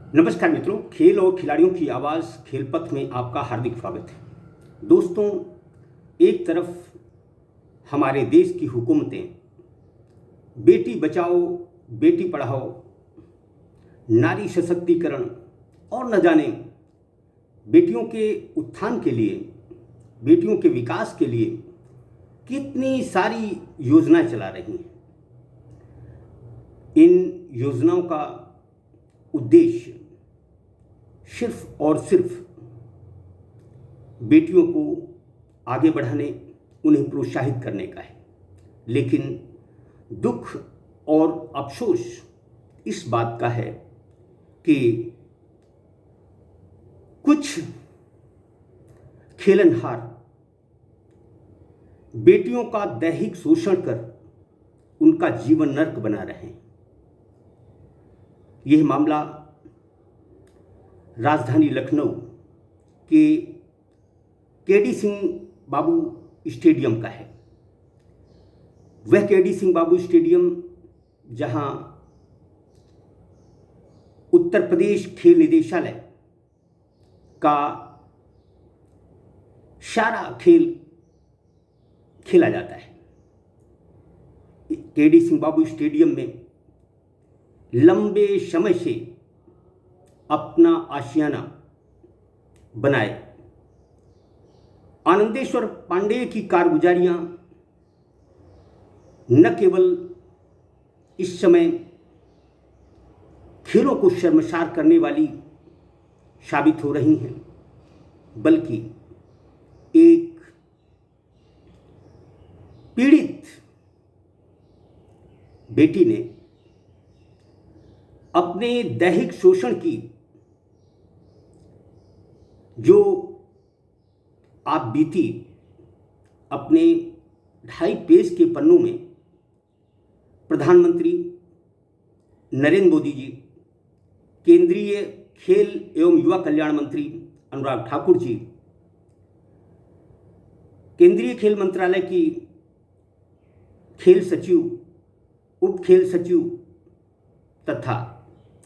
नमस्कार मित्रों, खेल और खिलाड़ियों की आवाज़ खेल पथ में आपका हार्दिक स्वागत है। दोस्तों, एक तरफ हमारे देश की हुकूमतें बेटी बचाओ, बेटी पढ़ाओ, नारी सशक्तिकरण और न जाने बेटियों के उत्थान के लिए, बेटियों के विकास के लिए कितनी सारी योजनाएं चला रही हैं। इन योजनाओं का उद्देश्य सिर्फ और सिर्फ बेटियों को आगे बढ़ाने, उन्हें प्रोत्साहित करने का है। लेकिन दुख और अफसोस इस बात का है कि कुछ खेलनहार बेटियों का दैहिक शोषण कर उनका जीवन नर्क बना रहे हैं। यह मामला राजधानी लखनऊ के केडी सिंह बाबू स्टेडियम का है। वह केडी सिंह बाबू स्टेडियम जहां उत्तर प्रदेश खेल निदेशालय का सारा खेल खेला जाता है। केडी सिंह बाबू स्टेडियम में लंबे समय से अपना आशियाना बनाए आनंदेश्वर पांडेय की कारगुजारियां न केवल इस समय खेलों को शर्मसार करने वाली साबित हो रही हैं, बल्कि एक पीड़ित बेटी ने अपने दैहिक शोषण की जो आप बीती अपने 2.5 पेज के पन्नों में प्रधानमंत्री नरेंद्र मोदी जी, केंद्रीय खेल एवं युवा कल्याण मंत्री अनुराग ठाकुर जी, केंद्रीय खेल मंत्रालय की खेल सचिव, उप खेल सचिव तथा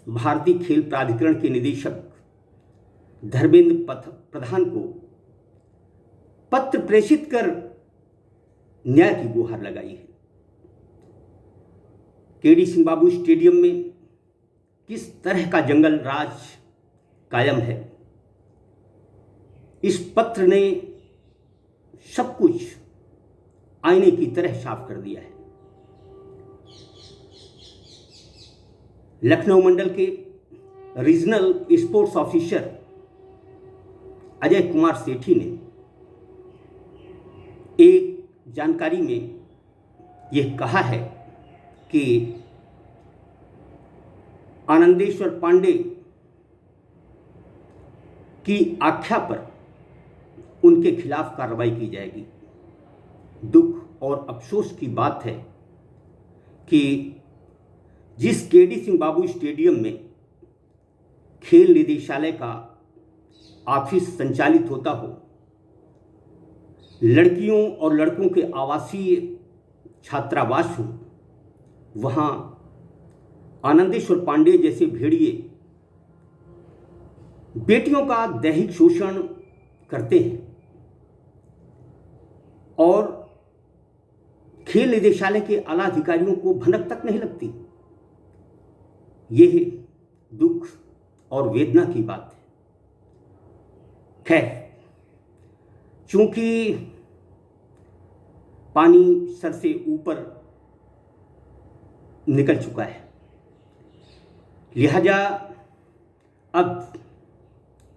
भारतीय खेल प्राधिकरण के निदेशक धर्मेंद्र प्रधान को पत्र प्रेषित कर न्याय की गुहार लगाई है। केडी सिंह बाबू स्टेडियम में किस तरह का जंगल राज कायम है, इस पत्र ने सब कुछ आईने की तरह साफ कर दिया है। लखनऊ मंडल के regional sports officer Ajay Kumar Sethi ने एक जानकारी में यह कहा है कि आनंदेश्वर पांडे की आख्या पर उनके खिलाफ कार्रवाई की जाएगी। दुख और अफसोस की बात है कि जिस केडी सिंह बाबू स्टेडियम में खेल निदेशालय का ऑफिस संचालित होता हो, लड़कियों और लड़कों के आवासीय छात्रावास हो, वहां आनंदेश्वर पांडे जैसे भेड़िए बेटियों का दैहिक शोषण करते हैं और खेल निदेशालय के आला अधिकारियों को भनक तक नहीं लगती। यह दुख और वेदना की बात है। खैर, चूंकि पानी सर से ऊपर निकल चुका है, लिहाजा अब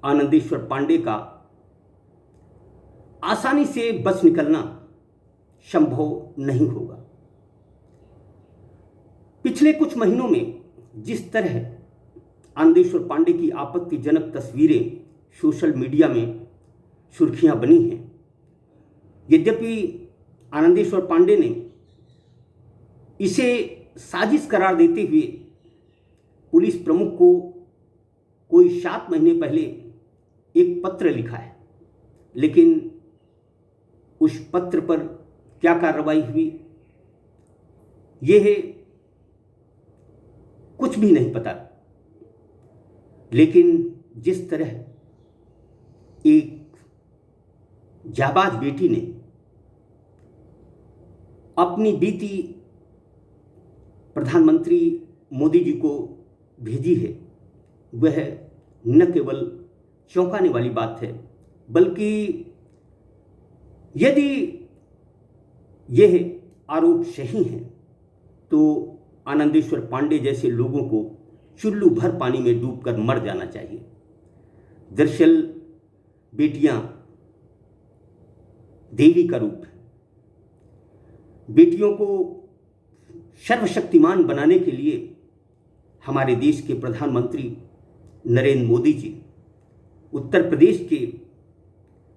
आनंदेश्वर पांडे का आसानी से बच निकलना संभव नहीं होगा। पिछले कुछ महीनों में जिस तरह आनंदेश्वर पांडे की आपत्तिजनक तस्वीरें सोशल मीडिया में सुर्खियां बनी हैं, यद्यपि आनंदेश्वर पांडे ने इसे साजिश करार देते हुए पुलिस प्रमुख को कोई 7 महीने पहले एक पत्र लिखा है, लेकिन उस पत्र पर क्या कार्रवाई हुई यह कुछ भी नहीं पता। लेकिन जिस तरह एक जाबाज बेटी ने अपनी बीती प्रधानमंत्री मोदी जी को भेजी है, वह न केवल चौंकाने वाली बात है, बल्कि यदि यह आरोप सही है तो आनंदेश्वर पांडे जैसे लोगों को चुल्लू भर पानी में डूबकर मर जाना चाहिए। दरअसल बेटियां देवी का रूप है। बेटियों को सर्वशक्तिमान बनाने के लिए हमारे देश के प्रधानमंत्री नरेंद्र मोदी जी, उत्तर प्रदेश के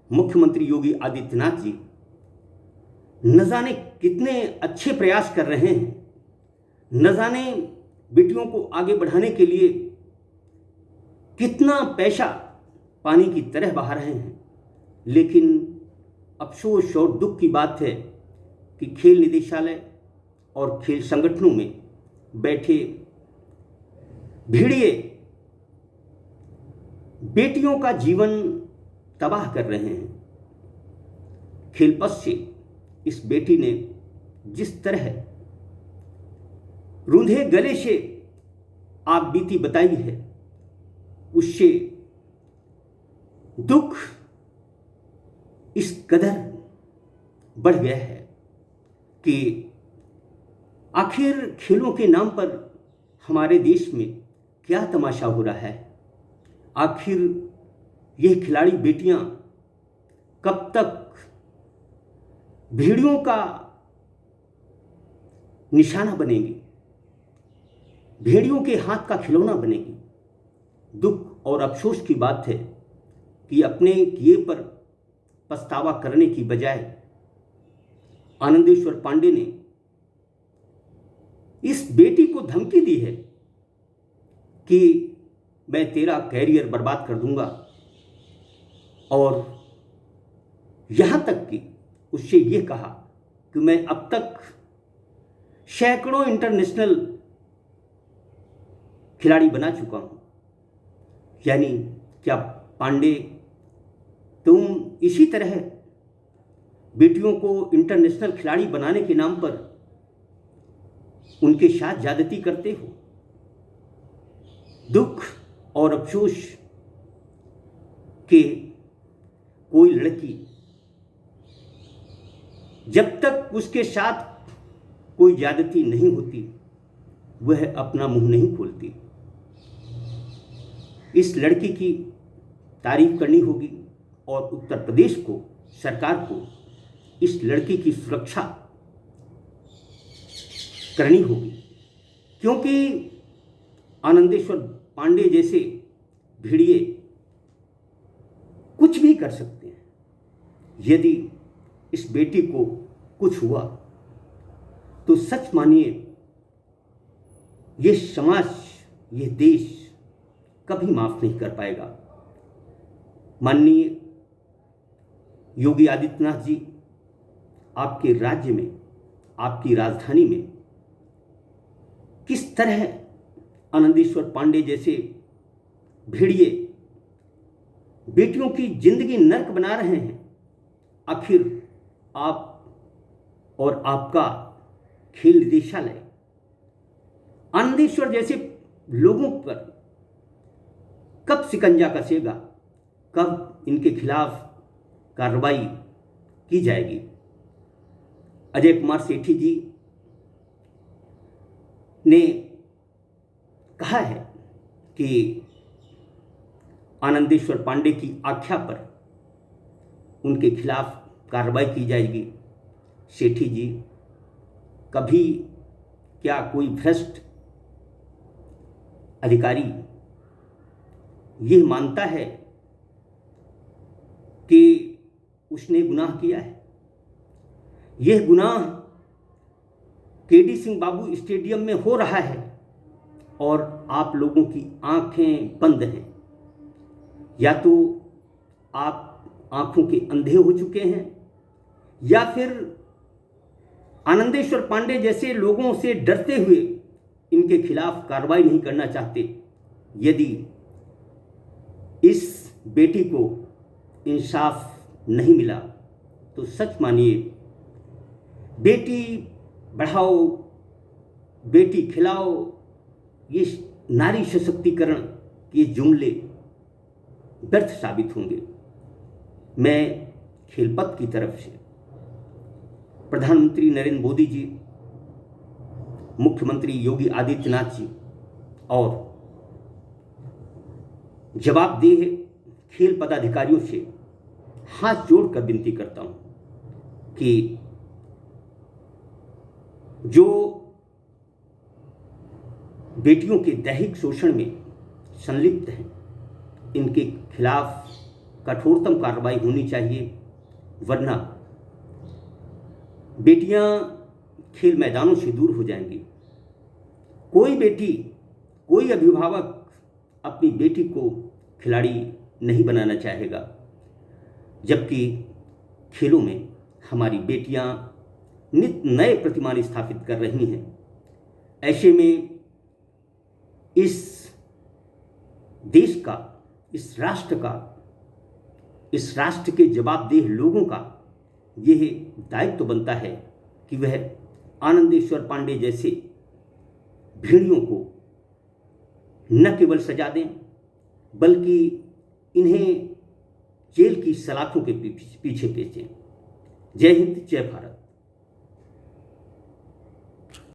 मुख्यमंत्री योगी आदित्यनाथ जी न जाने कितने अच्छे प्रयास कर रहे हैं, न जाने बेटियों को आगे बढ़ाने के लिए कितना पैसा पानी की तरह बहा रहे हैं। लेकिन अफसोस और दुख की बात है कि खेल निदेशालय और खेल संगठनों में बैठे भेड़िए बेटियों का जीवन तबाह कर रहे हैं। खेलपथ से इस बेटी ने जिस तरह रूंधे गले से आप बीती बताई है, उससे दुख इस कदर बढ़ गया है कि आखिर खेलों के नाम पर हमारे देश में क्या तमाशा हो रहा है। आखिर ये खिलाड़ी बेटियां कब तक भेड़ियों का निशाना बनेंगी, भेड़ियों के हाथ का खिलौना बनेगी। दुख और अफसोस की बात है कि अपने किए पर पछतावा करने की बजाय आनंदेश्वर पांडे ने इस बेटी को धमकी दी है कि मैं तेरा कैरियर बर्बाद कर दूंगा, और यहां तक कि उससे यह कहा कि मैं अब तक सैकड़ों इंटरनेशनल खिलाड़ी बना चुका हूं। यानी क्या पांडे तुम इसी तरह बेटियों को इंटरनेशनल खिलाड़ी बनाने के नाम पर उनके साथ ज्यादती करते हो? दुख और अफसोस कि कोई लड़की जब तक उसके साथ कोई ज्यादती नहीं होती वह अपना मुंह नहीं खोलती। इस लड़की की तारीफ करनी होगी और उत्तर प्रदेश को, सरकार को इस लड़की की सुरक्षा करनी होगी, क्योंकि आनंदेश्वर पांडे जैसे भेड़िए कुछ भी कर सकते हैं। यदि इस बेटी को कुछ हुआ तो सच मानिए ये समाज, ये देश कभी माफ नहीं कर पाएगा। माननीय योगी आदित्यनाथ जी, आपके राज्य में, आपकी राजधानी में किस तरह आनंदेश्वर पांडे जैसे भेड़िए बेटियों की जिंदगी नर्क बना रहे हैं। आखिर आप और आपका खेल निदेशालय आनंदेश्वर जैसे लोगों पर कब शिकंजा कसेगा, कब इनके खिलाफ कार्रवाई की जाएगी? अजय कुमार सेठी जी ने कहा है कि आनंदेश्वर पांडे की आख्या पर उनके खिलाफ कार्रवाई की जाएगी। सेठी जी, कभी क्या कोई भ्रष्ट अधिकारी यह मानता है कि उसने गुनाह किया है? यह गुनाह केडी सिंह बाबू स्टेडियम में हो रहा है और आप लोगों की आंखें बंद हैं। या तो आप आंखों के अंधे हो चुके हैं या फिर आनंदेश्वर पांडे जैसे लोगों से डरते हुए इनके खिलाफ कार्रवाई नहीं करना चाहते। यदि इस बेटी को इंसाफ नहीं मिला तो सच मानिए, बेटी बढ़ाओ बेटी खिलाओ, ये नारी सशक्तिकरण के जुमले व्यर्थ साबित होंगे। मैं खेलपथ की तरफ से प्रधानमंत्री नरेंद्र मोदी जी, मुख्यमंत्री योगी आदित्यनाथ जी और जवाबदेह खेल पदाधिकारियों से हाथ जोड़कर विनती करता हूं कि जो बेटियों के दैहिक शोषण में संलिप्त हैं, इनके खिलाफ कठोरतम कार्रवाई होनी चाहिए, वरना बेटियां खेल मैदानों से दूर हो जाएंगी। कोई बेटी, कोई अभिभावक अपनी बेटी को खिलाड़ी नहीं बनाना चाहेगा, जबकि खेलों में हमारी बेटियां नित्य नए प्रतिमान स्थापित कर रही हैं। ऐसे में इस देश का, इस राष्ट्र के जवाबदेह लोगों का यह दायित्व बनता है कि वह आनंदेश्वर पांडे जैसे भेड़ियों को न केवल सजा दें, बल्कि इन्हें जेल की सलाखों के पीछे भेजें। जय हिंद, जय भारत।